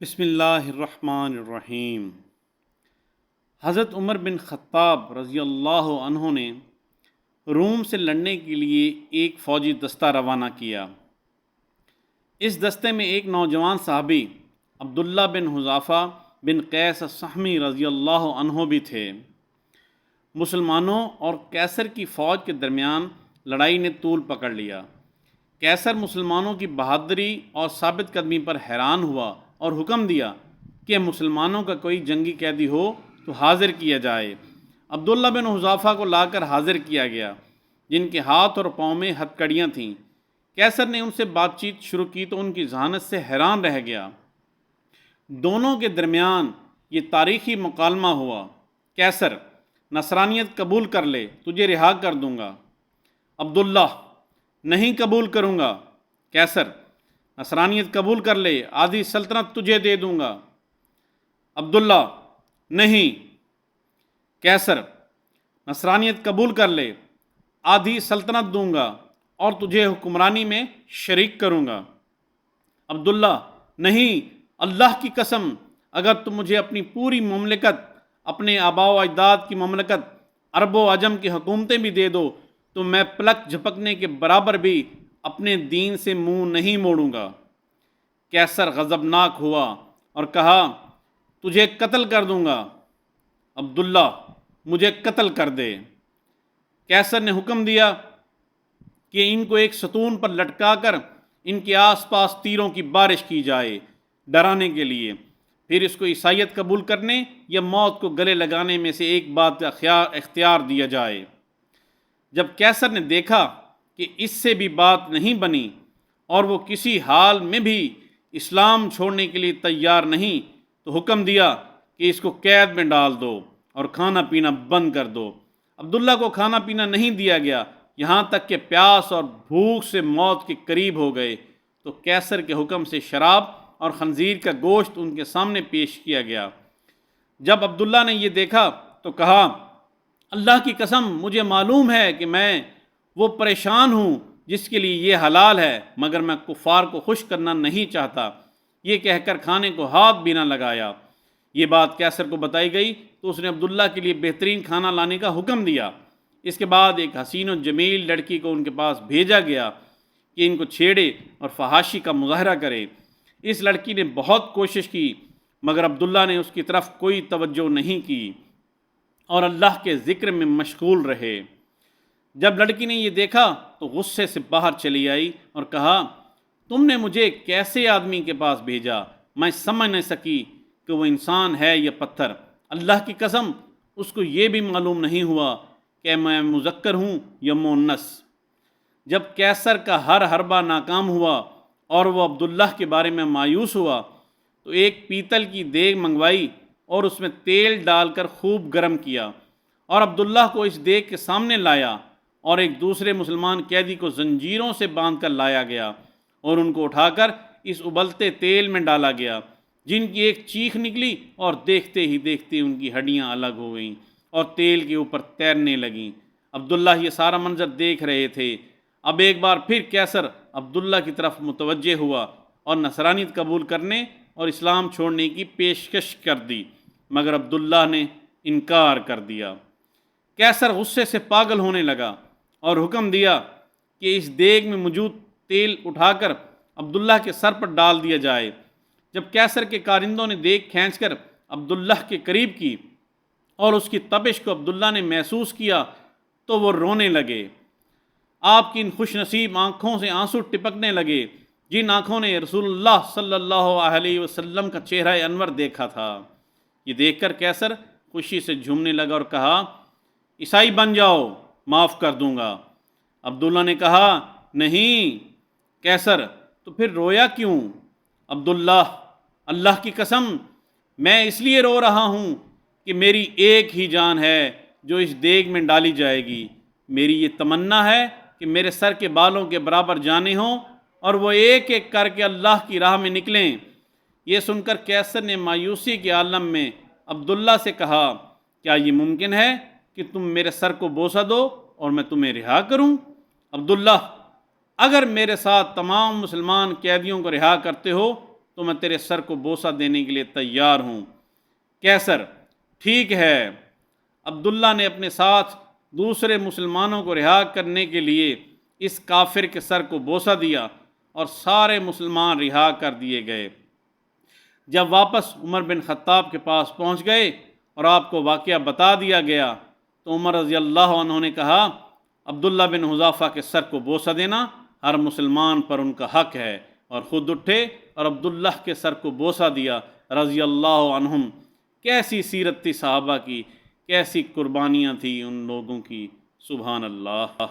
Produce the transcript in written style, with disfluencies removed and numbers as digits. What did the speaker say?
بسم اللہ الرحمن الرحیم۔ حضرت عمر بن خطاب رضی اللہ عنہ نے روم سے لڑنے کے لیے ایک فوجی دستہ روانہ کیا۔ اس دستے میں ایک نوجوان صحابی عبداللہ بن حذافہ بن قیس السہمی رضی اللہ عنہ بھی تھے۔ مسلمانوں اور کیسر کی فوج کے درمیان لڑائی نے طول پکڑ لیا۔ کیسر مسلمانوں کی بہادری اور ثابت قدمی پر حیران ہوا اور حکم دیا کہ مسلمانوں کا کوئی جنگی قیدی ہو تو حاضر کیا جائے۔ عبداللہ بن حذافہ کو لا کر حاضر کیا گیا، جن کے ہاتھ اور پاؤں میں ہتکڑیاں تھیں۔ کیسر نے ان سے بات چیت شروع کی تو ان کی ذہانت سے حیران رہ گیا۔ دونوں کے درمیان یہ تاریخی مکالمہ ہوا: کیسر: نصرانیت قبول کر لے، تجھے رہا کر دوں گا۔ عبداللہ: نہیں قبول کروں گا۔ کیسر: نصرانیت قبول کر لے، آدھی سلطنت تجھے دے دوں گا۔ عبداللہ: نہیں۔ کیسر: نصرانیت قبول کر لے، آدھی سلطنت دوں گا اور تجھے حکمرانی میں شریک کروں گا۔ عبداللہ: نہیں، اللہ کی قسم، اگر تم مجھے اپنی پوری مملکت، اپنے آباء و اجداد کی مملکت، عرب و عجم کی حکومتیں بھی دے دو تو میں پلک جھپکنے کے برابر بھی اپنے دین سے منہ نہیں موڑوں گا۔ کیسر غضبناک ہوا اور کہا: تجھے قتل کر دوں گا۔ عبداللہ: مجھے قتل کر دے۔ کیسر نے حکم دیا کہ ان کو ایک ستون پر لٹکا کر ان کے آس پاس تیروں کی بارش کی جائے، ڈرانے کے لیے۔ پھر اس کو عیسائیت قبول کرنے یا موت کو گلے لگانے میں سے ایک بات کا اختیار دیا جائے۔ جب کیسر نے دیکھا کہ اس سے بھی بات نہیں بنی اور وہ کسی حال میں بھی اسلام چھوڑنے کے لیے تیار نہیں، تو حکم دیا کہ اس کو قید میں ڈال دو اور کھانا پینا بند کر دو۔ عبداللہ کو کھانا پینا نہیں دیا گیا، یہاں تک کہ پیاس اور بھوک سے موت کے قریب ہو گئے تو کیسر کے حکم سے شراب اور خنزیر کا گوشت ان کے سامنے پیش کیا گیا۔ جب عبداللہ نے یہ دیکھا تو کہا: اللہ کی قسم، مجھے معلوم ہے کہ میں وہ پریشان ہوں جس کے لیے یہ حلال ہے، مگر میں کفار کو خوش کرنا نہیں چاہتا۔ یہ کہہ کر کھانے کو ہاتھ بھی نہ لگایا۔ یہ بات کیسر کو بتائی گئی تو اس نے عبداللہ کے لیے بہترین کھانا لانے کا حکم دیا۔ اس کے بعد ایک حسین و جمیل لڑکی کو ان کے پاس بھیجا گیا کہ ان کو چھیڑے اور فحاشی کا مظاہرہ کرے۔ اس لڑکی نے بہت کوشش کی مگر عبداللہ نے اس کی طرف کوئی توجہ نہیں کی اور اللہ کے ذکر میں مشغول رہے۔ جب لڑکی نے یہ دیکھا تو غصے سے باہر چلی آئی اور کہا: تم نے مجھے کیسے آدمی کے پاس بھیجا؟ میں سمجھ نہیں سکی کہ وہ انسان ہے یا پتھر۔ اللہ کی قسم، اس کو یہ بھی معلوم نہیں ہوا کہ میں مذکر ہوں یا مؤنث۔ جب کیسر کا ہر حربہ ناکام ہوا اور وہ عبداللہ کے بارے میں مایوس ہوا تو ایک پیتل کی دیگ منگوائی اور اس میں تیل ڈال کر خوب گرم کیا اور عبداللہ کو اس دیگ کے سامنے لایا، اور ایک دوسرے مسلمان قیدی کو زنجیروں سے باندھ کر لایا گیا اور ان کو اٹھا کر اس ابلتے تیل میں ڈالا گیا، جن کی ایک چیخ نکلی اور دیکھتے ہی دیکھتے ان کی ہڈیاں الگ ہو گئیں اور تیل کے اوپر تیرنے لگیں۔ عبداللہ یہ سارا منظر دیکھ رہے تھے۔ اب ایک بار پھر کیسر عبداللہ کی طرف متوجہ ہوا اور نصرانیت قبول کرنے اور اسلام چھوڑنے کی پیشکش کر دی، مگر عبداللہ نے انکار کر دیا۔ کیسر غصے سے پاگل ہونے لگا اور حکم دیا کہ اس دیگ میں موجود تیل اٹھا کر عبداللہ کے سر پر ڈال دیا جائے۔ جب کیسر کے کارندوں نے دیگ کھینچ کر عبداللہ کے قریب کی اور اس کی تپش کو عبداللہ نے محسوس کیا تو وہ رونے لگے۔ آپ کی ان خوش نصیب آنکھوں سے آنسو ٹپکنے لگے جن آنکھوں نے رسول اللہ صلی اللہ علیہ وسلم کا چہرہ انور دیکھا تھا۔ یہ دیکھ کر کیسر خوشی سے جھومنے لگا اور کہا: عیسائی بن جاؤ، معاف کر دوں گا۔ عبداللہ نے کہا: نہیں۔ کیسر: تو پھر رویا کیوں؟ عبداللہ: اللہ کی قسم، میں اس لیے رو رہا ہوں کہ میری ایک ہی جان ہے جو اس دیگ میں ڈالی جائے گی۔ میری یہ تمنا ہے کہ میرے سر کے بالوں کے برابر جانیں ہوں اور وہ ایک ایک کر کے اللہ کی راہ میں نکلیں۔ یہ سن کر کیسر نے مایوسی کے عالم میں عبداللہ سے کہا: کیا یہ ممکن ہے کہ تم میرے سر کو بوسہ دو اور میں تمہیں رہا کروں؟ عبداللہ: اگر میرے ساتھ تمام مسلمان قیدیوں کو رہا کرتے ہو تو میں تیرے سر کو بوسہ دینے کے لیے تیار ہوں۔ کیسر: ٹھیک ہے۔ عبداللہ نے اپنے ساتھ دوسرے مسلمانوں کو رہا کرنے کے لیے اس کافر کے سر کو بوسہ دیا اور سارے مسلمان رہا کر دیے گئے۔ جب واپس عمر بن خطاب کے پاس پہنچ گئے اور آپ کو واقعہ بتا دیا گیا تو عمر رضی اللہ عنہ نے کہا، عبداللہ بن حذافہ کے سر کو بوسہ دینا ہر مسلمان پر ان کا حق ہے، اور خود اٹھے اور عبداللہ کے سر کو بوسہ دیا رضی اللہ عنہم۔ کیسی سیرت تھی صحابہ کی، کیسی قربانیاں تھیں ان لوگوں کی، سبحان اللہ۔